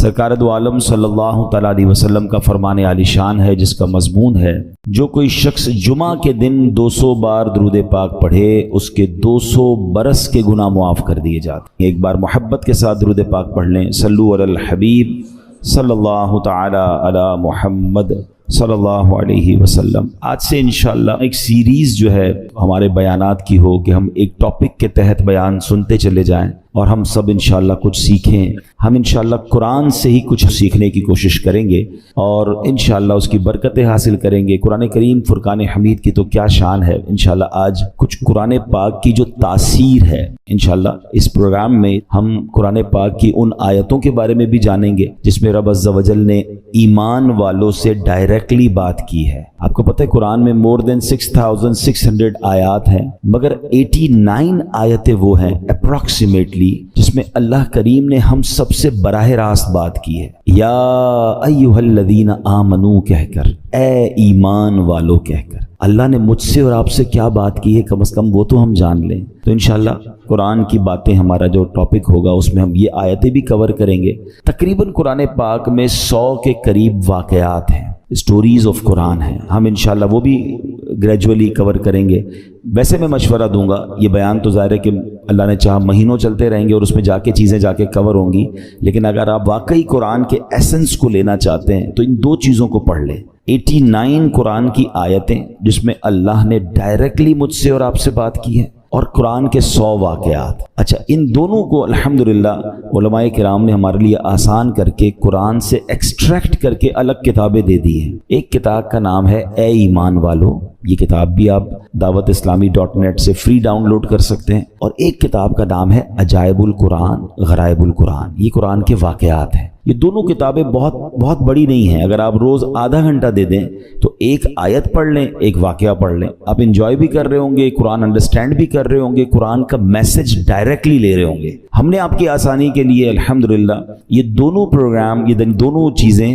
سرکار دو عالم صلی اللہ تعالیٰ علیہ وسلم کا فرمان عالی شان ہے جس کا مضمون ہے جو کوئی شخص جمعہ کے دن 200 بار درود پاک پڑھے اس کے 200 برس کے گناہ معاف کر دیے جاتے ہیں۔ ایک بار محبت کے ساتھ درود پاک پڑھ لیں، صلو علی الحبیب صلی اللہ تعالیٰ علی محمد صلی اللہ علیہ وسلم۔ آج سے انشاءاللہ ایک سیریز جو ہے ہمارے بیانات کی ہو کہ ہم ایک ٹاپک کے تحت بیان سنتے چلے جائیں اور ہم سب انشاءاللہ کچھ سیکھیں۔ ہم انشاءاللہ قرآن سے ہی کچھ سیکھنے کی کوشش کریں گے اور انشاءاللہ اس کی برکتیں حاصل کریں گے۔ قرآن کریم فرقان حمید کی تو کیا شان ہے۔ انشاءاللہ آج کچھ قرآن پاک کی جو تاثیر ہے، انشاءاللہ اس پروگرام میں ہم قرآن پاک کی ان آیتوں کے بارے میں بھی جانیں گے جس میں رب عز و جل نے ایمان والوں سے ڈائریکٹلی بات کی ہے۔ آپ کو پتہ ہے قرآن میں more than 6600 آیات ہیں، مگر 89 آیتیں وہ ہیں اپروکسیمیٹلی جس میں اللہ کریم نے ہم سب سے براہ راست بات کی ہے۔ یا ایھا الذین آمنو کہہ کر، اے ایمان والو کہہ کر اللہ نے مجھ سے اور آپ سے کیا بات کی ہے، کم از کم وہ تو ہم جان لیں۔ تو انشاءاللہ قرآن کی باتیں ہمارا جو ٹاپک ہوگا اس میں ہم یہ آیتیں بھی کور کریں گے۔ تقریباً قرآن پاک میں 100 کے قریب واقعات ہیں، اسٹوریز آف قرآن ہیں، ہم انشاءاللہ وہ بھی گریجولی کور کریں گے۔ ویسے میں مشورہ دوں گا، یہ بیان تو ظاہر ہے کہ اللہ نے چاہا مہینوں چلتے رہیں گے اور اس میں جا کے چیزیں جا کے کور ہوں گی، لیکن اگر آپ واقعی قرآن کے ایسنس کو لینا چاہتے ہیں تو ان دو چیزوں کو پڑھ لیں۔ 89 قرآن کی آیتیں جس میں اللہ نے ڈائریکٹلی مجھ سے اور آپ سے بات کی ہے، اور قرآن کے 100 واقعات۔ اچھا، ان دونوں کو الحمدللہ علماء کرام نے ہمارے لیے آسان کر کے قرآن سے ایکسٹریکٹ کر کے الگ کتابیں دے دی ہیں۔ ایک کتاب کا نام ہے اے ایمان والو، یہ کتاب بھی آپ dawatIslami.net سے فری ڈاؤن لوڈ کر سکتے ہیں، اور ایک کتاب کا نام ہے عجائب القرآن غرائب القرآن، یہ قرآن کے واقعات ہیں۔ یہ دونوں کتابیں بہت بڑی نہیں ہیں، اگر آپ روز آدھا گھنٹہ دے دیں تو ایک آیت پڑھ لیں، ایک واقعہ پڑھ لیں، آپ انجوائے بھی کر رہے ہوں گے، قرآن انڈرسٹینڈ بھی کر رہے ہوں گے، قرآن کا میسج ڈائریکٹلی لے رہے ہوں گے۔ ہم نے آپ کی آسانی کے لیے الحمدللہ یہ دونوں پروگرام، یہ دونوں چیزیں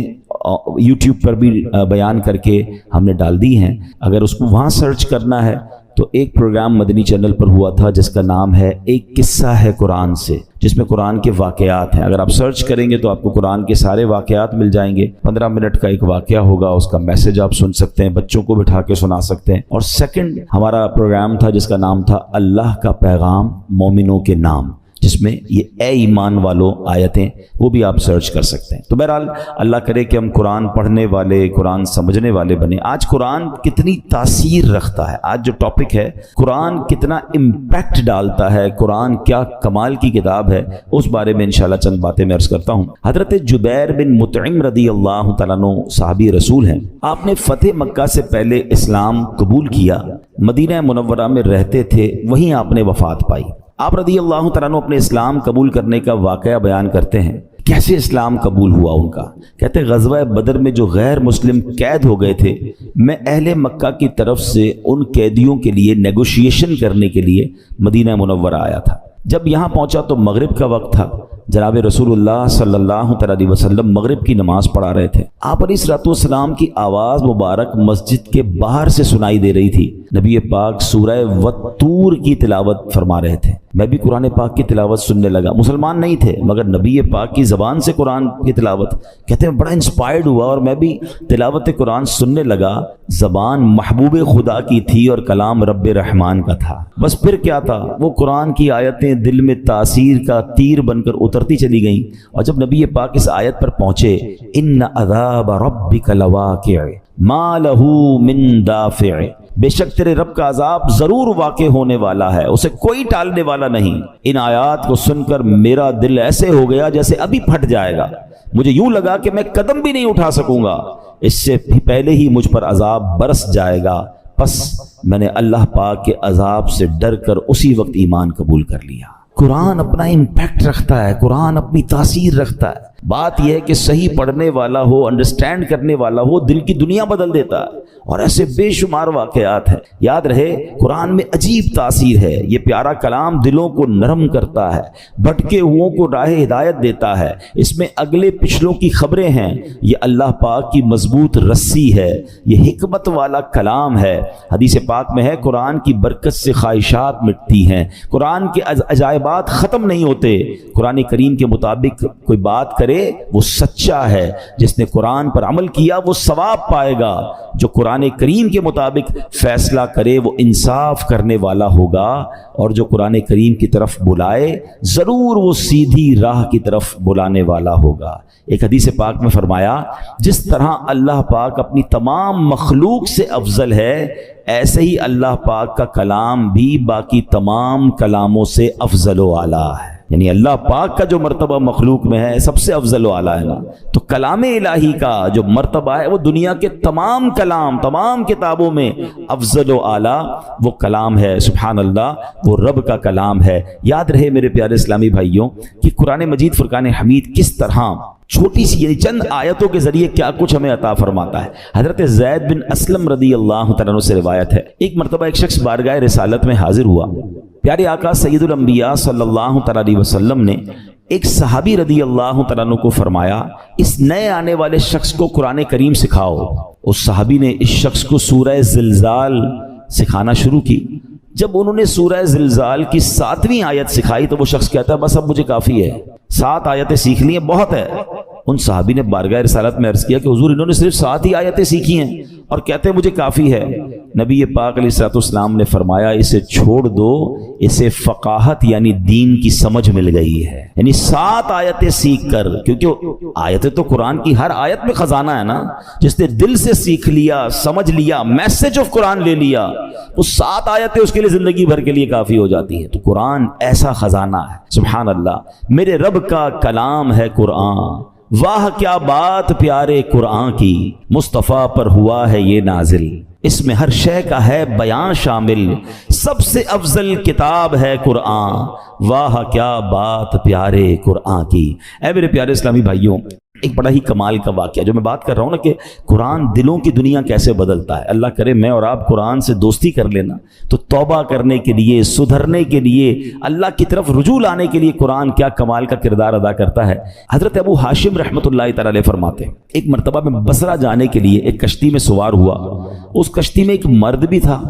یوٹیوب پر بھی بیان کر کے ہم نے ڈال دی ہیں۔ اگر اس کو وہاں سرچ کرنا ہے تو ایک پروگرام مدنی چینل پر ہوا تھا جس کا نام ہے ایک قصہ ہے قرآن سے، جس میں قرآن کے واقعات ہیں۔ اگر آپ سرچ کریں گے تو آپ کو قرآن کے سارے واقعات مل جائیں گے۔ 15 منٹ کا ایک واقعہ ہوگا، اس کا میسج آپ سن سکتے ہیں، بچوں کو بٹھا کے سنا سکتے ہیں۔ اور سیکنڈ ہمارا پروگرام تھا جس کا نام تھا اللہ کا پیغام مومنوں کے نام، جس میں یہ اے ایمان والو آیتیں وہ بھی آپ سرچ کر سکتے ہیں۔ تو بہرحال اللہ کرے کہ ہم قرآن پڑھنے والے، قرآن سمجھنے والے بنیں۔ آج قرآن کتنی تاثیر رکھتا ہے، آج جو ٹاپک ہے قرآن کتنا امپیکٹ ڈالتا ہے، قرآن کیا کمال کی کتاب ہے، اس بارے میں انشاءاللہ چند باتیں میں عرض کرتا ہوں۔ حضرت جبیر بن مطعم رضی اللہ تعالیٰ عنہ صحابی رسول ہیں، آپ نے فتح مکہ سے پہلے اسلام قبول کیا، مدینہ منورہ میں رہتے تھے، وہیں آپ نے وفات پائی۔ آپ رضی اللہ تعالیٰ عنہ اپنے اسلام قبول کرنے کا واقعہ بیان کرتے ہیں، کیسے اسلام قبول ہوا ان کا۔ کہتے ہیں غزوہ بدر میں جو غیر مسلم قید ہو گئے تھے، میں اہل مکہ کی طرف سے ان قیدیوں کے لیے نیگوشیشن کرنے کے لیے مدینہ منورہ آیا تھا۔ جب یہاں پہنچا تو مغرب کا وقت تھا، جناب رسول اللہ صلی اللہ علیہ وسلم مغرب کی نماز پڑھا رہے تھے۔ آپ علیہ الصلوۃ والسلام کی آواز مبارک مسجد کے باہر سے سنائی دے رہی تھی۔ نبی پاک سورہ والطور کی تلاوت فرما رہے تھے، میں بھی قرآن پاک کی تلاوت سننے لگا۔ مسلمان نہیں تھے مگر نبی پاک کی زبان سے قرآن کی تلاوت، کہتے ہیں بڑا انسپائرڈ ہوا اور میں بھی تلاوت قرآن سننے لگا۔ زبان محبوب خدا کی تھی اور کلام رب رحمان کا تھا۔ بس پھر کیا تھا، وہ قرآن کی آیتیں دل میں تاثیر کا تیر بن کر اترتی چلی گئیں، اور جب نبی پاک اس آیت پر پہنچے، ان عذاب ربک لواقع ما لہ من دافع، بے شک تیرے رب کا عذاب ضرور واقع ہونے والا ہے، اسے کوئی ٹالنے والا نہیں۔ ان آیات کو سن کر میرا دل ایسے ہو گیا جیسے ابھی پھٹ جائے گا، مجھے یوں لگا کہ میں قدم بھی نہیں اٹھا سکوں گا، اس سے پہلے ہی مجھ پر عذاب برس جائے گا۔ پس میں نے اللہ پاک کے عذاب سے ڈر کر اسی وقت ایمان قبول کر لیا۔ قرآن اپنا امپیکٹ رکھتا ہے، قرآن اپنی تاثیر رکھتا ہے۔ بات یہ ہے کہ صحیح پڑھنے والا ہو، انڈرسٹینڈ کرنے والا ہو، دل کی دنیا بدل دیتا ہے، اور ایسے بے شمار واقعات ہیں۔ یاد رہے قرآن میں عجیب تاثیر ہے، یہ پیارا کلام دلوں کو نرم کرتا ہے، بھٹکے ہوئوں کو راہ ہدایت دیتا ہے، اس میں اگلے پچھلوں کی خبریں ہیں، یہ اللہ پاک کی مضبوط رسی ہے، یہ حکمت والا کلام ہے۔ حدیث پاک میں ہے قرآن کی برکت سے خواہشات مٹتی ہیں، قرآن کے عجائبات ختم نہیں ہوتے۔ قرآن کریم کے مطابق کوئی بات کرے پڑھے وہ سچا ہے، جس نے قرآن پر عمل کیا وہ ثواب پائے گا، جو قرآن کریم کے مطابق فیصلہ کرے وہ انصاف کرنے والا ہوگا، اور جو قرآن کریم کی طرف بلائے ضرور وہ سیدھی راہ کی طرف بلانے والا ہوگا۔ ایک حدیث پاک میں فرمایا جس طرح اللہ پاک اپنی تمام مخلوق سے افضل ہے، ایسے ہی اللہ پاک کا کلام بھی باقی تمام کلاموں سے افضل و اعلیٰ ہے، یعنی اللہ پاک کا جو مرتبہ مخلوق میں ہے سب سے افضل و اعلیٰ ہے نا، تو کلام الہی کا جو مرتبہ ہے وہ دنیا کے تمام کلام، تمام کتابوں میں افضل و اعلیٰ وہ کلام ہے۔ سبحان اللہ، وہ رب کا کلام ہے۔ یاد رہے میرے پیارے اسلامی بھائیوں کہ قرآن مجید فرقان حمید کس طرح چھوٹی سی یعنی چند آیتوں کے ذریعے کیا کچھ ہمیں عطا فرماتا ہے۔ حضرت زید بن اسلم رضی اللہ تعالیٰ عنہ سے روایت ہے، ایک مرتبہ ایک شخص بارگاہ رسالت میں حاضر ہوا، پیارے آقا سید الانبیاء صلی اللہ تعالیٰ علیہ وسلم نے ایک صحابی رضی اللہ تعالیٰ عنہ کو فرمایا اس نئے آنے والے شخص کو قرآن کریم سکھاؤ۔ اس صحابی نے اس شخص کو سورہ زلزال سکھانا شروع کی۔ جب انہوں نے سورہ زلزال کی 7ویں آیت سکھائی تو وہ شخص کہتا ہے بس اب مجھے کافی ہے، 7 آیتیں سیکھ لی ہیں، بہت ہے۔ ان صحابی نے بارگاہ رسالت میں عرض کیا کہ حضور انہوں نے صرف 7 ہی آیتیں سیکھی ہیں اور کہتے ہیں مجھے کافی ہے۔ نبی پاک علیہ الصلوۃ والسلام نے فرمایا اسے چھوڑ دو، اسے فقاہت یعنی دین کی سمجھ مل گئی ہے، یعنی 7 آیتیں سیکھ کر، کیونکہ آیتیں تو قرآن کی ہر آیت میں خزانہ ہے نا، جس نے دل سے سیکھ لیا، سمجھ لیا، میسج آف قرآن لے لیا، وہ 7 آیتیں اس کے لیے زندگی بھر کے لیے کافی ہو جاتی ہیں۔ تو قرآن ایسا خزانہ ہے، سبحان اللہ، میرے رب کا کلام ہے قرآن، واہ کیا بات پیارے قرآن کی، مصطفیٰ پر ہوا ہے یہ نازل، اس میں ہر شے کا ہے بیان شامل، سب سے افضل کتاب ہے قرآن، واہ کیا بات پیارے قرآن کی۔ اے میرے پیارے اسلامی بھائیوں، ایک بڑا ہی کمال کا واقعہ جو میں بات کر رہا ہوں نا کہ قرآن دلوں کی دنیا کیسے بدلتا ہے۔ اللہ کرے میں اور آپ قرآن سے دوستی کر لینا تو توبہ کرنے کے لیے، سدھرنے کے لیے، اللہ کی طرف رجوع لانے کے لیے قرآن کیا کمال کا کردار ادا کرتا ہے۔ حضرت ابو ہاشم رحمۃ اللہ تعالی علیہ فرماتے ہیں ایک مرتبہ میں بصرہ جانے کے لیے ایک کشتی میں سوار ہوا، اس کشتی میں ایک مرد بھی تھا،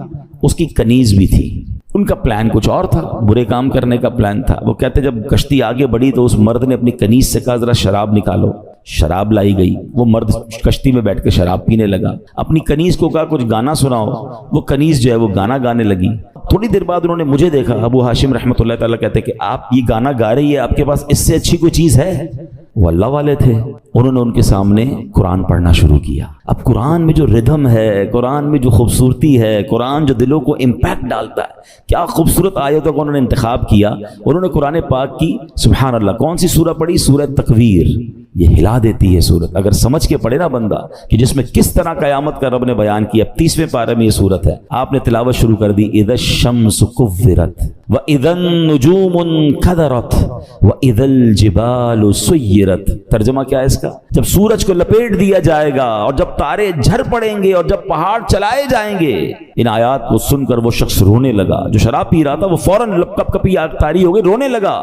اس کی کنیز بھی تھی۔ ان کا پلان کچھ اور تھا، برے کام کرنے کا پلان تھا۔ وہ کہتے جب کشتی آگے بڑھی تو اس مرد نے اپنی کنیز سے کہا ذرا شراب نکالو، شراب لائی گئی، وہ مرد کشتی میں بیٹھ کے شراب پینے لگا۔ اپنی کنیز کو کہا کچھ گانا سناؤ، وہ کنیز جو ہے وہ گانا گانے لگی۔ تھوڑی دیر بعد انہوں نے مجھے دیکھا، ابو ہاشم رحمۃ اللہ تعالیٰ کہتے کہ آپ یہ گانا گا رہی ہے، آپ کے پاس اس سے اچھی کوئی چیز ہے؟ وہ اللہ والے تھے، انہوں نے ان کے سامنے قرآن پڑھنا شروع کیا۔ اب قرآن میں جو ردھم ہے، قرآن میں جو خوبصورتی ہے، قرآن جو دلوں کو امپیکٹ ڈالتا ہے، کیا خوبصورت آیتوں کو انہوں نے انتخاب کیا۔ انہوں نے قرآن پاک کی سبحان اللہ کون سی سورہ پڑھی؟ سورہ تکویر۔ یہ ہلا دیتی ہے سورت، اگر سمجھ کے پڑھے نا بندہ کہ جس میں کس طرح قیامت کا رب نے بیان کیا۔ 30ویں پارے میں یہ سورت ہے، آپ نے تلاوت شروع کر دی، اذا الشمس کورت واذا النجوم انکدرت واذا الجبال سیرت۔ ترجمہ کیا ہے اس کا؟ جب سورج کو لپیٹ دیا جائے گا اور جب تارے جھر پڑیں گے اور جب پہاڑ چلائے جائیں گے۔ ان آیات کو سن کر وہ شخص رونے لگا، جو شراب پی رہا تھا وہ فوراً کپ کپی آگ تاری ہو گئی، رونے لگا۔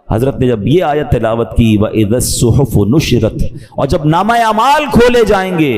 حضرت نے جب یہ آیت تلاوت کی وَإِذَا الصُّحُفُ نُشِرَتْ، اور جب نامہ اعمال کھولے جائیں گے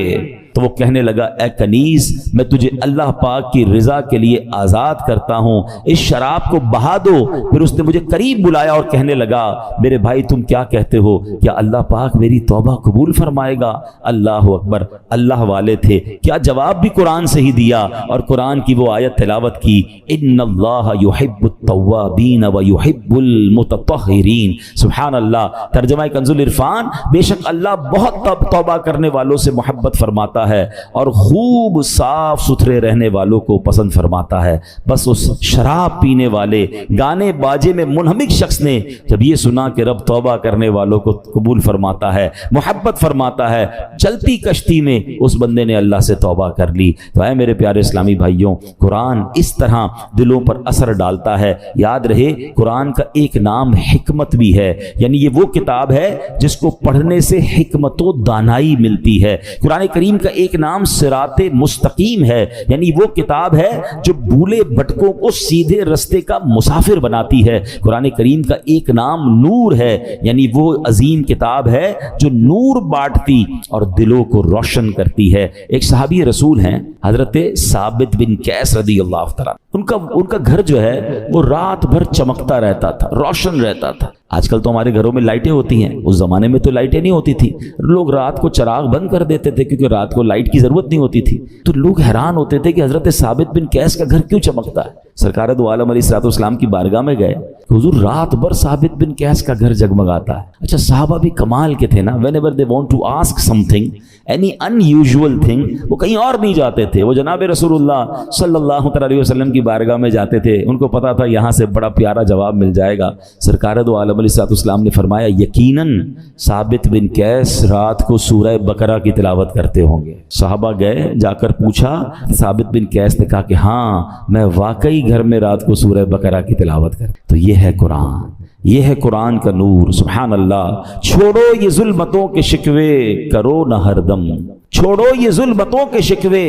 تو وہ کہنے لگا اے کنیز میں تجھے اللہ پاک کی رضا کے لیے آزاد کرتا ہوں، اس شراب کو بہا دو۔ پھر اس نے مجھے قریب بلایا اور کہنے لگا میرے بھائی تم کیا کہتے ہو، کیا اللہ پاک میری توبہ قبول فرمائے گا؟ اللہ اکبر، اللہ والے تھے، کیا جواب بھی قرآن سے ہی دیا اور قرآن کی وہ آیت تلاوت کی، ان اللہ یحب التوابین ویحب المتطہرین۔ سبحان اللہ۔ ترجمہ کنز العرفان، بے شک اللہ بہت توبہ کرنے والوں سے محبت فرماتا ہے اور خوب صاف ستھرے رہنے والوں کو پسند فرماتا ہے۔ بس اس شراب پینے والے گانے باجے میں منہمک شخص نے جب یہ سنا کہ رب توبہ کرنے والوں کو قبول فرماتا ہے، محبت فرماتا ہے، چلتی کشتی میں اس بندے نے اللہ سے توبہ کر لی۔ تو اے میرے پیارے اسلامی بھائیوں، قرآن اس طرح دلوں پر اثر ڈالتا ہے۔ یاد رہے قرآن کا ایک نام حکمت بھی ہے، یعنی یہ وہ کتاب ہے جس کو پڑھنے سے حکمت و دانائی ملتی ہے۔ قرآن کریم کا ایک نام صراط مستقیم ہے، یعنی وہ کتاب ہے جو بھولے بھٹکوں کو سیدھے رستے کا مسافر بناتی ہے۔ قرآن کریم کا ایک نام نور ہے، یعنی وہ عظیم کتاب ہے جو نور بانٹتی اور دلوں کو روشن کرتی ہے۔ ایک صحابی رسول ہیں حضرت ثابت بن قیس رضی اللہ تعالیٰ، ان کا گھر جو ہے وہ رات بھر چمکتا رہتا تھا، روشن رہتا تھا۔ آج کل تو ہمارے گھروں میں لائٹیں ہوتی ہیں، اس زمانے میں تو لائٹیں نہیں ہوتی تھی، لوگ رات کو چراغ بند کر دیتے تھے کیونکہ رات کو لائٹ کی ضرورت نہیں ہوتی تھی۔ تو لوگ حیران ہوتے تھے کہ حضرت ثابت بن قیس کا گھر کیوں چمکتا ہے۔ سرکار دو عالم علیہ الصلوۃ والسلام کی بارگاہ میں گئے، حضور رات بھر ثابت بن قیس کا گھر جگمگاتا ہے۔ اچھا صحابہ بھی کمال کے تھے نا، whenever they want to ask something, any unusual thing, وہ کہیں اور نہیں جاتے تھے، وہ جناب رسول اللہ صلی اللہ علیہ وسلم کی بارگاہ میں جاتے تھے۔ ان کو پتا تھا یہاں سے بڑا پیارا جواب مل جائے گا۔ سرکار دو عالم علیہ الصلوۃ والسلام نے فرمایا یقیناً ثابت بن قیس رات کو سورہ بقرہ کی تلاوت کرتے ہوں گے۔ صحابہ گئے، جا کر پوچھا، ثابت بن قیس نے کہا کہ ہاں میں واقعی گھر میں رات کو سورہ بقرہ کی تلاوت کرتا۔ تو یہ ہے قرآن، یہ ہے قرآن کا نور۔ سبحان اللہ۔ چھوڑو یہ ظلمتوں کے شکوے کرو نہ ہر دم، چھوڑو یہ ظلمتوں کے شکوے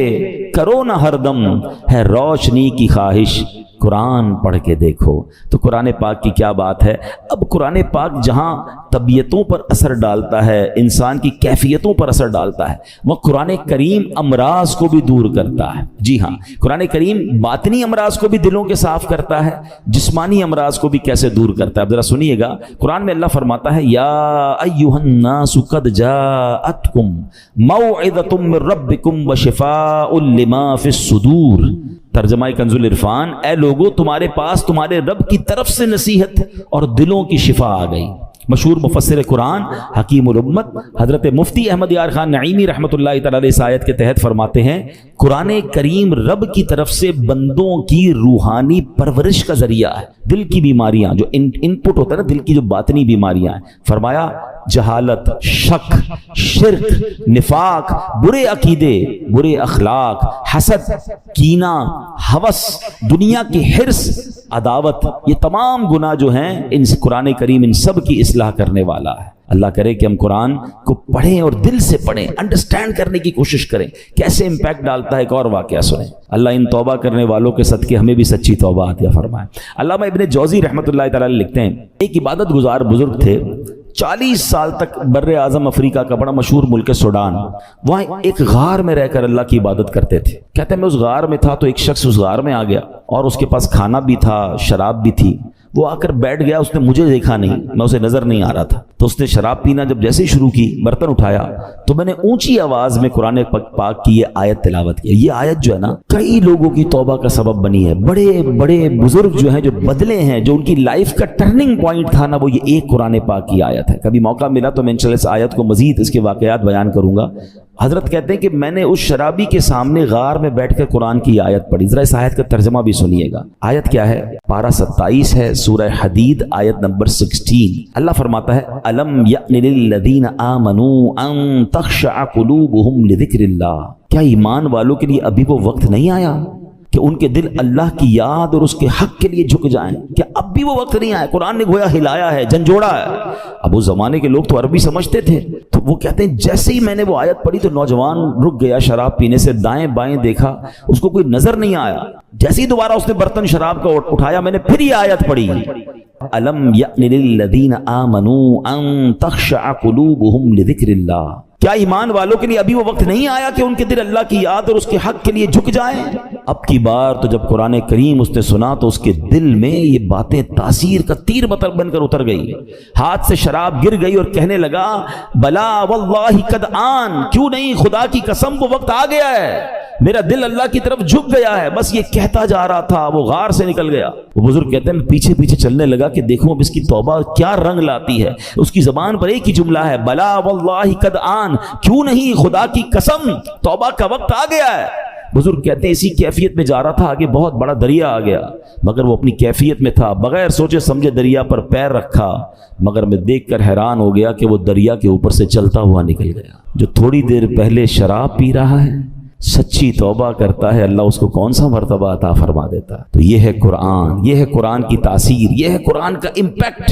کرو نہ ہر دم، ہے روشنی کی خواہش قرآن پڑھ کے دیکھو۔ تو قرآن پاک کی کیا بات ہے۔ اب قرآن پاک جہاں طبیعتوں پر اثر ڈالتا ہے، انسان کی کیفیتوں پر اثر ڈالتا ہے، وہ قرآن کریم امراض کو بھی دور کرتا ہے۔ جی ہاں، قرآن کریم باطنی امراض کو بھی دلوں کے صاف کرتا ہے، جسمانی امراض کو بھی کیسے دور کرتا ہے۔ اب ذرا سنیے گا، قرآن میں اللہ فرماتا ہے یا ایھا الناس قد جاءتکم موعظۃ من ربکم وشفاء لما فی الصدور۔ ترجمہ کنز العرفان، اے لوگو تمہارے پاس تمہارے رب کی طرف سے نصیحت اور دلوں کی شفا آ گئی۔ مشہور مفسر قرآن حکیم الامت حضرت مفتی احمد یار خان نعیمی رحمۃ اللہ تعالی علیہ اس آیت کے تحت فرماتے ہیں قرآن کریم رب کی طرف سے بندوں کی روحانی پرورش کا ذریعہ ہے۔ دل کی بیماریاں جو ان پٹ ہوتا ہے نا، دل کی جو باطنی بیماریاں ہیں، فرمایا جہالت، شک، شرک، نفاق، برے عقیدے، برے اخلاق، حسد، کینہ، ہوس، دنیا کی حرص، عداوت، یہ تمام گناہ جو ہیں ان قرآن کریم ان سب کی اصلاح کرنے والا ہے۔ اللہ کرے کہ ہم قرآن کو پڑھیں اور دل سے پڑھیں، انڈرسٹینڈ کرنے کی کوشش کریں کیسے امپیکٹ ڈالتا ہے۔ ایک اور واقعہ سنیں، اللہ ان توبہ کرنے والوں کے صدقے ہمیں بھی سچی توبہ عطا فرمائے۔ علامہ ابن جوزی رحمۃ اللہ تعالی علیہ لکھتے ہیں ایک عبادت گزار بزرگ تھے، 40 سال تک بر اعظم افریقہ کا بڑا مشہور ملک سوڈان، وہاں ایک غار میں رہ کر اللہ کی عبادت کرتے تھے۔ کہتے ہیں میں اس غار میں تھا تو ایک شخص اس غار میں آ گیا اور اس کے پاس کھانا بھی تھا، شراب بھی تھی۔ وہ آ کر بیٹھ گیا، اس نے مجھے دیکھا نہیں، میں اسے نظر نہیں آ رہا تھا، تو اس نے شراب پینا جب جیسے ہی شروع کی، برتن اٹھایا تو میں نے اونچی آواز میں قرآن پاک کی یہ آیت تلاوت کی۔ یہ آیت جو ہے نا کئی لوگوں کی توبہ کا سبب بنی ہے۔ بڑے بڑے بزرگ جو ہیں، جو بدلے ہیں، جو ان کی لائف کا ٹرننگ پوائنٹ تھا نا، وہ یہ ایک قرآن پاک کی آیت ہے۔ کبھی موقع ملا تو میں انشاءاللہ اس آیت کو مزید اس کے واقعات بیان کروں گا۔ حضرت کہتے ہیں کہ میں نے اس شرابی کے سامنے غار میں بیٹھ کر قرآن کی آیت پڑھی۔ ذرا اس آیت کا ترجمہ بھی سنیے گا۔ آیت کیا ہے؟ پارہ 27 ہے، سورہ حدید، آیت نمبر 16۔ اللہ فرماتا ہے الم یأن للذین آمنوا ان تخشع قلوبہم لذکر اللہ۔ کیا ایمان والوں کے لیے ابھی وہ وقت نہیں آیا کہ ان کے دل اللہ کی یاد اور اس کے حق کے لیے جھک جائیں؟ کیا اب بھی وہ وقت نہیں آیا؟ قرآن نے گویا ہلایا ہے، جھنجھوڑا ہے۔ اب اس زمانے کے لوگ تو عربی سمجھتے تھے، تو وہ کہتے ہیں جیسے ہی میں نے وہ آیت پڑھی تو نوجوان رک گیا شراب پینے سے، دائیں بائیں دیکھا، اس کو کوئی نظر نہیں آیا۔ جیسے ہی دوبارہ اس نے برتن شراب کا اٹھایا، میں نے پھر یہ آیت پڑھی الم یأن للذین آمنوا ان تخشع قلوبہم لذکر اللہ۔ کیا ایمان والوں کے لیے ابھی وہ وقت نہیں آیا کہ ان کے دل اللہ کی یاد اور اس کے حق کے لیے جھک جائیں؟ اب کی بار تو جب قرآن کریم اس نے سنا تو اس کے دل میں یہ باتیں تاثیر کا تیر بن کر اتر گئی، ہاتھ سے شراب گر گئی اور کہنے لگا بلا واللہ قد آن، کیوں نہیں، خدا کی قسم وہ وقت آ گیا ہے، میرا دل اللہ کی طرف جھک گیا ہے۔ بس یہ کہتا جا رہا تھا، وہ غار سے نکل گیا۔ وہ بزرگ کہتے ہیں پیچھے پیچھے چلنے لگا کہ دیکھوں اب اس کی توبہ کیا رنگ لاتی ہے۔ اس کی زبان پر ایک ہی جملہ ہے بلا واللہ قد آن، کیوں نہیں، خدا کی قسم توبہ کا وقت آ گیا ہے۔ بزرگ کہتے ہیں اسی کیفیت میں جا رہا تھا، آگے بہت بڑا دریا آ گیا، مگر وہ اپنی کیفیت میں تھا، بغیر سوچے سمجھے دریا پر پیر رکھا، مگر میں دیکھ کر حیران ہو گیا کہ وہ دریا کے اوپر سے چلتا ہوا نکل گیا۔ جو تھوڑی دیر پہلے شراب پی رہا ہے، سچی توبہ کرتا ہے، اللہ اس کو کون سا مرتبہ عطا فرما دیتا ہے۔ تو یہ ہے قرآن، یہ ہے قرآن کی تاثیر، یہ ہے قرآن کا امپیکٹ۔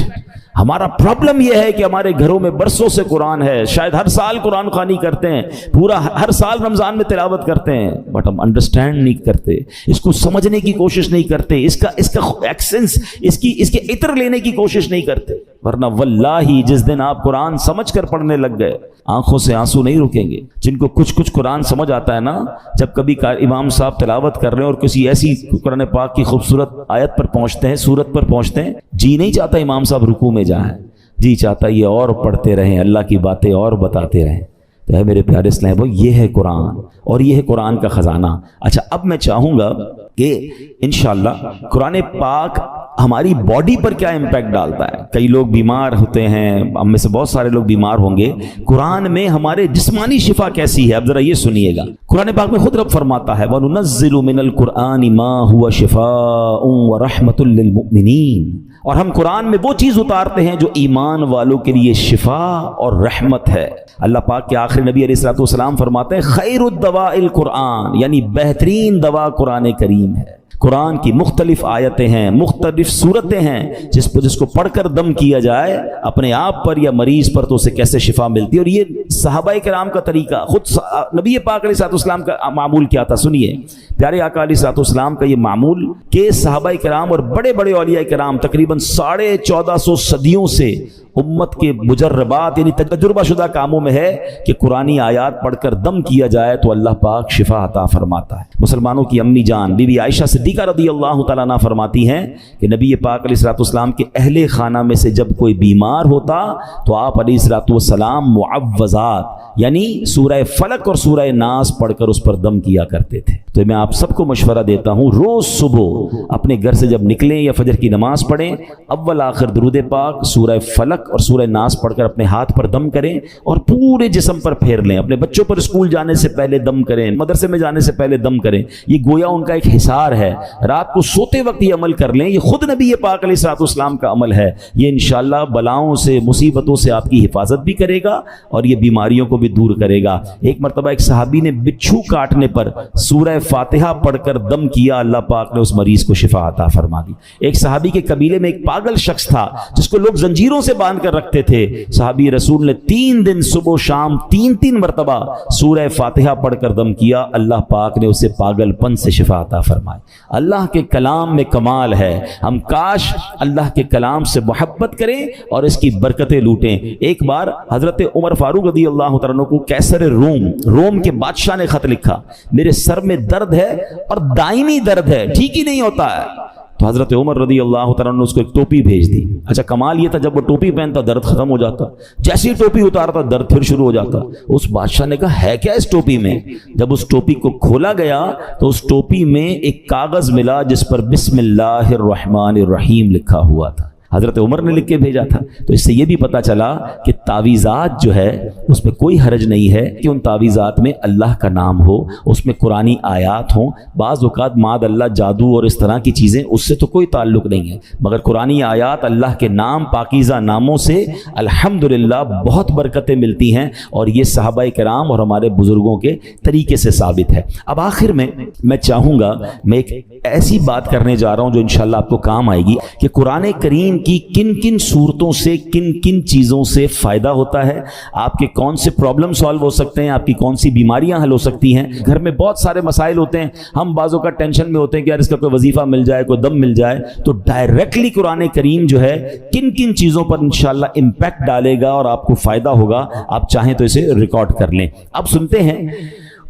ہمارا پرابلم یہ ہے کہ ہمارے گھروں میں برسوں سے قرآن ہے، شاید ہر سال قرآن خوانی کرتے ہیں، پورا ہر سال رمضان میں تلاوت کرتے ہیں، بٹ ہم انڈرسٹینڈ نہیں کرتے، اس کو سمجھنے کی کوشش نہیں کرتے، اس کا ایکسنس، اس کے عطر لینے کی کوشش نہیں کرتے۔ ورنہ واللہ جس دن آپ قرآن سمجھ کر پڑھنے لگ گئے، آنکھوں سے آنسو نہیں رکیں گے۔ جن کو کچھ قرآن سمجھ آتا ہے نا، جب کبھی امام صاحب تلاوت کر رہے ہیں اور کسی ایسی قرآن پاک کی خوبصورت آیت پر پہنچتے ہیں، سورت پر پہنچتے ہیں، جی نہیں چاہتا امام صاحب رکوع میں جائیں، جی چاہتا یہ اور پڑھتے رہیں، اللہ کی باتیں اور بتاتے رہیں۔ تو ہے میرے پیارے اسلام بھائی، یہ ہے قرآن اور یہ ہے قرآن کا خزانہ۔ اچھا، اب میں چاہوں گا کہ انشاءاللہ قرآن پاک ہماری باڈی پر کیا امپیکٹ ڈالتا ہے۔ کئی لوگ بیمار ہوتے ہیں، ہم میں سے بہت سارے لوگ بیمار ہوں گے، قرآن میں ہمارے جسمانی شفا کیسی ہے؟ اب ذرا یہ سنیے گا، قرآن پاک میں خود رب فرماتا ہے وَنُنَزِّلُ مِنَ الْقُرْآنِ مَا هُوَ شِفَاءٌ وَرَحْمَةٌ لِّلْمُؤْمِنِينَ، اور ہم قرآن میں وہ چیز اتارتے ہیں جو ایمان والوں کے لیے شفا اور رحمت ہے۔ اللہ پاک کے آخری نبی علیہ الصلوۃ والسلام فرماتے ہیں خیر الدواء القرآن، یعنی بہترین دوا قرآن کریم ہے۔ قرآن کی مختلف آیتیں ہیں، مختلف صورتیں ہیں، جس کو پڑھ کر دم کیا جائے اپنے آپ پر یا مریض پر تو اسے کیسے شفا ملتی ہے۔ اور یہ صحابہ کرام کا طریقہ، خود نبی پاک علیہ الصلوۃ والسلام کا معمول کیا تھا؟ سنیے، پیارے آقا علیہ الصلوۃ والسلام کا یہ معمول کہ صحابہ کرام اور بڑے بڑے اولیاء کرام تقریباً 1450 صدیوں سے امت کے مجربات یعنی تجربہ شدہ کاموں میں ہے کہ قرآنی آیات پڑھ کر دم کیا جائے تو اللہ پاک شفا عطا فرماتا ہے۔ مسلمانوں کی امی جان بی بی عائشہ صدیقہ رضی اللہ تعالیٰ عنہ فرماتی ہیں کہ نبی پاک علیہ الصلوۃ والسلام کے اہل خانہ میں سے جب کوئی بیمار ہوتا تو آپ علیہ الصلوۃ والسلام معوذات یعنی سورہ فلق اور سورہ ناس پڑھ کر اس پر دم کیا کرتے تھے۔ تو میں آپ سب کو مشورہ دیتا ہوں، روز صبح اپنے گھر سے جب نکلیں یا فجر کی نماز پڑھیں، اول آخر درود پاک، سورہ فلق اور سورہ ناس پڑھ کر اپنے ہاتھ پر دم کریں اور پورے جسم پر پھیر لیں۔ اپنے بچوں پر اسکول جانے سے پہلے دم کریں، مدرسے میں جانے سے پہلے دم کریں، یہ گویا ان کا ایک حصار ہے۔ رات کو سوتے وقت یہ عمل کر لیں، یہ خود نبی پاک علیہ الصلوۃ والسلام کا عمل ہے۔ یہ انشاءاللہ بلاؤں سے، مصیبتوں سے آپ کی حفاظت بھی کرے گا اور یہ بیماریوں کو بھی دور کرے گا۔ ایک مرتبہ ایک صحابی نے بچھو کاٹنے پر سورہ فاتحہ پڑھ کر دم کیا، اللہ پاک نے اس مریض کو شفا عطا فرما دی۔ ایک صحابی کے قبیلے میں ایک پاگل شخص تھا جس کو لوگ زنجیروں سے باندھ کر رکھتے تھے، صحابی رسول نے 3 دن صبح و شام 3 مرتبہ سورہ فاتحہ پڑھ کر دم کیا، اللہ پاک نے اسے پاگل پن سے شفا عطا فرمائی۔ اللہ کے کلام میں کمال ہے، ہم کاش اللہ کے کلام سے محبت کریں اور اس کی برکتیں لوٹیں۔ ایک بار حضرت عمر فاروق رضی اللہ تعالیٰ عنہ کو کیسر روم کے بادشاہ نے خط لکھا، میرے سر میں درد ہے اور دائمی درد ہے، ٹھیک ہی نہیں ہوتا ہے۔ تو حضرت عمر رضی اللہ تعالیٰ نے اس کو ایک ٹوپی بھیج دی۔ اچھا، کمال یہ تھا جب وہ ٹوپی پہنتا درد ختم ہو جاتا، جیسے ہی ٹوپی اتارتا درد پھر شروع ہو جاتا۔ اس بادشاہ نے کہا ہے کیا اس ٹوپی میں؟ جب اس ٹوپی کو کھولا گیا تو اس ٹوپی میں ایک کاغذ ملا جس پر بسم اللہ الرحمن الرحیم لکھا ہوا تھا، حضرت عمر نے لکھ کے بھیجا تھا۔ تو اس سے یہ بھی پتہ چلا کہ تعویذات جو ہے اس میں کوئی حرج نہیں ہے کہ ان تعویذات میں اللہ کا نام ہو، اس میں قرآنی آیات ہوں۔ بعض اوقات معاذ اللہ جادو اور اس طرح کی چیزیں، اس سے تو کوئی تعلق نہیں ہے، مگر قرآنی آیات، اللہ کے نام، پاکیزہ ناموں سے الحمدللہ بہت برکتیں ملتی ہیں، اور یہ صحابہ کرام اور ہمارے بزرگوں کے طریقے سے ثابت ہے۔ اب آخر میں چاہوں گا، میں ایک ایسی بات کرنے جا رہا ہوں جو انشاءاللہ آپ کو کام آئے گی کہ قرآن کریم کی کن کن صورتوں سے، کن کن چیزوں سے فائدہ ہوتا ہے، آپ کے کون سے پرابلم سالو ہو سکتے ہیں، آپ کی کون سی بیماریاں حل ہو سکتی ہیں۔ گھر میں بہت سارے مسائل ہوتے ہیں، ہم بعضوں کا ٹینشن میں ہوتے ہیں کہ یار اس کا کوئی وظیفہ مل جائے، کوئی دم مل جائے، تو ڈائریکٹلی قرآن کریم جو ہے کن کن چیزوں پر انشاءاللہ امپیکٹ ڈالے گا اور آپ کو فائدہ ہوگا، آپ چاہیں تو اسے ریکارڈ کر لیں۔ اب سنتے ہیں،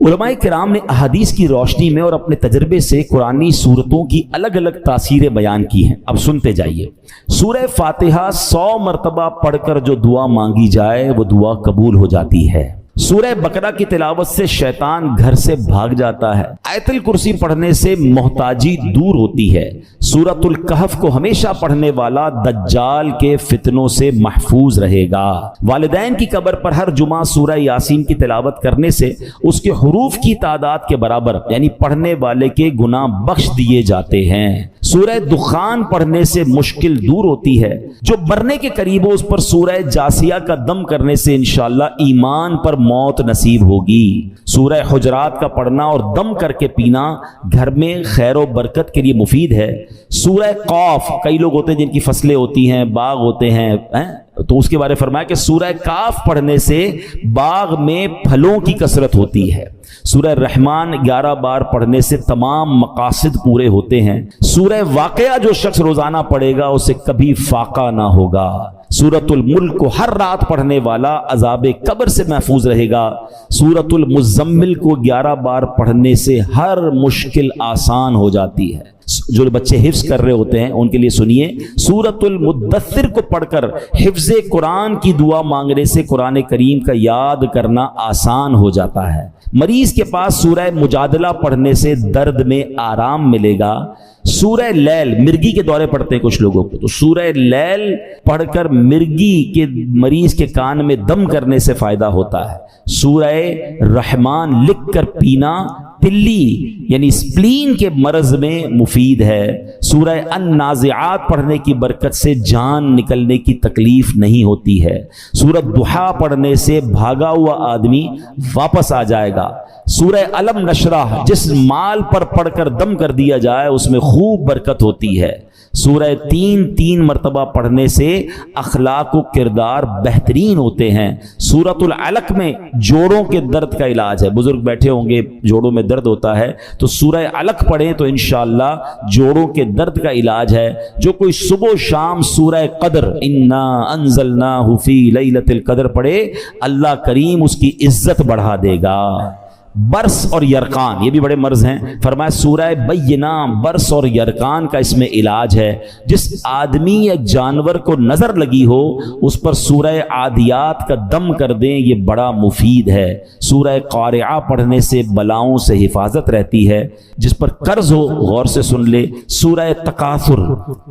علماء کرام نے احادیث کی روشنی میں اور اپنے تجربے سے قرآنی سورتوں کی الگ الگ تاثیریں بیان کی ہیں۔ اب سنتے جائیے۔ سورہ فاتحہ 100 مرتبہ پڑھ کر جو دعا مانگی جائے وہ دعا قبول ہو جاتی ہے۔ سورہ بقرہ کی تلاوت سے شیطان گھر سے بھاگ جاتا ہے۔ آیت الکرسی پڑھنے سے محتاجی دور ہوتی ہے۔ سورۃ الکہف کو ہمیشہ پڑھنے والا دجال کے فتنوں سے محفوظ رہے گا۔ والدین کی قبر پر ہر جمعہ سورہ یاسین کی تلاوت کرنے سے اس کے حروف کی تعداد کے برابر یعنی پڑھنے والے کے گناہ بخش دیے جاتے ہیں۔ سورہ دخان پڑھنے سے مشکل دور ہوتی ہے۔ جو مرنے کے قریب ہو اس پر سورہ جاسیہ کا دم کرنے سے انشاءاللہ ایمان پر موت نصیب ہوگی۔ سورہ حجرات کا پڑھنا اور دم کر کے پینا گھر میں خیر و برکت کے لیے مفید ہے۔ سورہ قاف، کئی لوگ ہوتے ہیں جن کی فصلیں ہوتی ہیں، باغ ہوتے ہیں، تو اس کے بارے فرمایا کہ سورہ کاف پڑھنے سے باغ میں پھلوں کی کثرت ہوتی ہے، سورہ رحمان 11 بار پڑھنے سے تمام مقاصد پورے ہوتے ہیں، سورہ واقعہ جو شخص روزانہ پڑھے گا اسے کبھی فاقہ نہ ہوگا، سورۃ الملک کو ہر رات پڑھنے والا عذاب قبر سے محفوظ رہے گا، سورۃ المزمل کو 11 بار پڑھنے سے ہر مشکل آسان ہو جاتی ہے۔ جو بچے حفظ کر رہے ہوتے ہیں ان کے لیے سنیے، سورۃ المدثر کو پڑھ کر حفظ قرآن کی دعا مانگنے سے قرآن کریم کا یاد کرنا آسان ہو جاتا ہے۔ مریض کے پاس سورہ مجادلہ پڑھنے سے درد میں آرام ملے گا، سورہ لیل، مرگی کے دورے پڑھتے ہیں کچھ لوگوں کو، تو سورہ لیل پڑھ کر مرگی کے مریض کے کان میں دم کرنے سے فائدہ ہوتا ہے، سورہ رحمان لکھ کر پینا تلی یعنی سپلین کے مرض میں مفید ہے، سورہ النازعات پڑھنے کی برکت سے جان نکلنے کی تکلیف نہیں ہوتی ہے، سورۃ ضحیٰ پڑھنے سے بھاگا ہوا آدمی واپس آ جائے گا، سورہ علم نشرح جس مال پر پڑھ کر دم کر دیا جائے اس میں خوب برکت ہوتی ہے، سورہ 3 مرتبہ پڑھنے سے اخلاق و کردار بہترین ہوتے ہیں، سورۃ العلق میں جوڑوں کے درد کا علاج ہے، بزرگ بیٹھے ہوں گے جوڑوں میں درد ہوتا ہے تو سورہ علق پڑھیں تو انشاءاللہ جوڑوں کے درد کا علاج ہے۔ جو کوئی صبح و شام سورہ قدر انا انزلناہ فی لیلۃ القدر پڑھے اللہ کریم اس کی عزت بڑھا دے گا۔ برس اور یرقان یہ بھی بڑے مرض ہیں، فرمایا سورہ بینہ برس اور یرقان کا اس میں علاج ہے، جس آدمی یا جانور کو نظر لگی ہو اس پر سورہ عادیات کا دم کر دیں، یہ بڑا مفید ہے، سورہ قارعہ پڑھنے سے بلاؤں سے حفاظت رہتی ہے، جس پر قرض ہو غور سے سن لے، سورہ تکاثر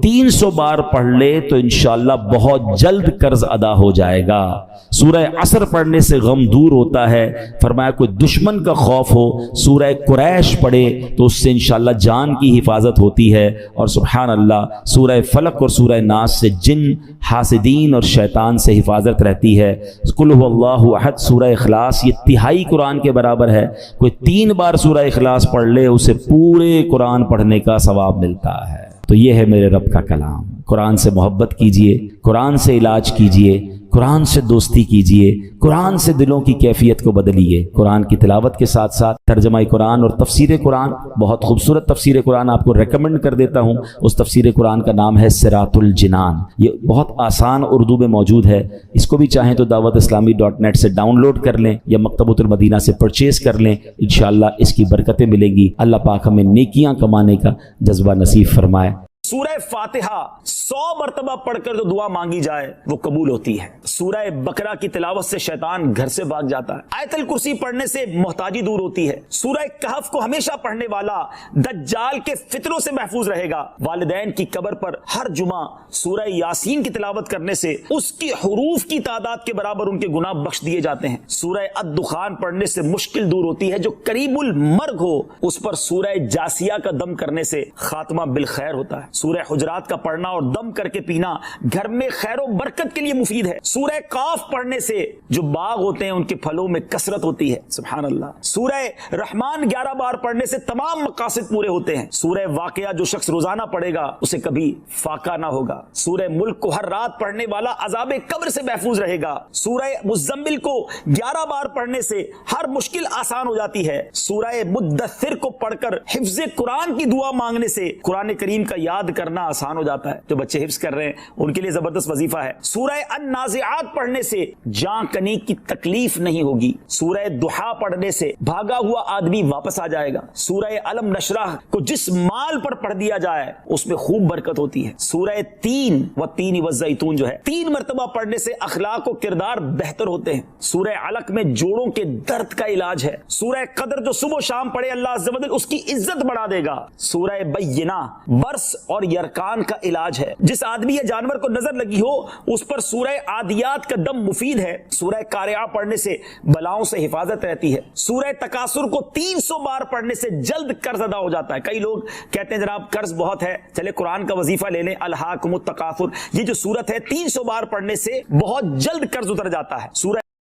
300 بار پڑھ لے تو انشاءاللہ بہت جلد قرض ادا ہو جائے گا، سورہ عصر پڑھنے سے غم دور ہوتا ہے، فرمایا کوئی دشمن کا خوف ہو سورہ قریش پڑھے تو اس سے انشاءاللہ جان کی حفاظت ہوتی ہے، اور سبحان اللہ سورہ فلق اور سورہ ناس سے جن، حاسدین اور شیطان سے حفاظت رہتی ہے، قل هو اللہ احد سورہ اخلاص یہ تہائی قرآن کے برابر ہے، کوئی 3 بار سورہ اخلاص پڑھ لے اسے پورے قرآن پڑھنے کا ثواب ملتا ہے۔ تو یہ ہے میرے رب کا کلام، قرآن سے محبت کیجئے، قرآن سے علاج کیجئے، قرآن سے دوستی کیجئے، قرآن سے دلوں کی کیفیت کو بدلیے، قرآن کی تلاوت کے ساتھ ساتھ ترجمہ قرآن اور تفسیر قرآن، بہت خوبصورت تفسیر قرآن آپ کو ریکمنڈ کر دیتا ہوں، اس تفسیر قرآن کا نام ہے صراط الجنان، یہ بہت آسان اردو میں موجود ہے، اس کو بھی چاہیں تو dawatIslami.net سے ڈاؤن لوڈ کر لیں یا مکتبۃ المدینہ سے پرچیز کر لیں، انشاءاللہ اس کی برکتیں ملیں گی، اللہ پاک ہمیں نیکیاں کمانے کا جذبہ نصیب فرمائے۔ سورہ فاتحہ 100 مرتبہ پڑھ کر جو دعا مانگی جائے وہ قبول ہوتی ہے، سورہ بقرہ کی تلاوت سے شیطان گھر سے بھاگ جاتا ہے، آیت الکرسی پڑھنے سے محتاجی دور ہوتی ہے، سورہ کہف کو ہمیشہ پڑھنے والا دجال کے فتنوں سے محفوظ رہے گا، والدین کی قبر پر ہر جمعہ سورہ یاسین کی تلاوت کرنے سے اس کی حروف کی تعداد کے برابر ان کے گناہ بخش دیے جاتے ہیں، سورہ الدخان پڑھنے سے مشکل دور ہوتی ہے، جو قریب المرگ ہو اس پر سورہ جاسیہ کا دم کرنے سے خاتمہ بالخیر ہوتا ہے، سورہ حجرات کا پڑھنا اور دم کر کے پینا گھر میں خیر و برکت کے لیے مفید ہے، سورہ قاف پڑھنے سے جو باغ ہوتے ہیں ان کے پھلوں میں کثرت ہوتی ہے، سبحان اللہ، سورہ رحمان 11 بار پڑھنے سے تمام مقاصد پورے ہوتے ہیں، سورہ واقعہ جو شخص روزانہ پڑھے گا اسے کبھی فاقہ نہ ہوگا، سورہ ملک کو ہر رات پڑھنے والا عذاب قبر سے محفوظ رہے گا، سورہ مزمل کو 11 بار پڑھنے سے ہر مشکل آسان ہو جاتی ہے، سورہ مدثر کو پڑھ کر حفظ قرآن کی دعا مانگنے سے قرآن کریم کا یاد کرنا آسان ہو جاتا ہے، جو بچے حفظ کر رہے ہیں ان کے لیے زبردست وظیفہ ہے، سورہ النازعات پڑھنے سے جان کنی کی تکلیف نہیں ہوگی، سورہ ضحیٰ پڑھنے سے بھاگا ہوا آدمی واپس آ جائے گا، سورہ علم نشرح کو جس مال پر پڑھ دیا جائے اس میں خوب برکت ہوتی ہے، سورہ 3 والزیتون جو ہے 3 مرتبہ پڑھنے سے اخلاق و کردار بہتر ہوتے ہیں، سورہ علق میں جوڑوں کے درد کا علاج ہے، سورہ قدر جو صبح و شام پڑھے اللہ عز و جل اس کی عزت بڑھا دے گا، سورہ بینہ برس اور یرقان کا علاج ہے، جس آدمی یا جانور کو نظر لگی ہو اس پر سورہ عادیات کا دم مفید ہے، سورہ قارعہ پڑھنے سے بلاؤں سے حفاظت رہتی ہے، سورہ تکاثر کو 300 بار پڑھنے سے جلد قرض ادا ہو جاتا ہے، کئی لوگ کہتے ہیں جناب قرض بہت ہے چلے قرآن کا وظیفہ لے لیں، الہاکم التکاثر، یہ جو سورت ہے 300 بار پڑھنے سے بہت جلد قرض اتر جاتا ہے، سورہ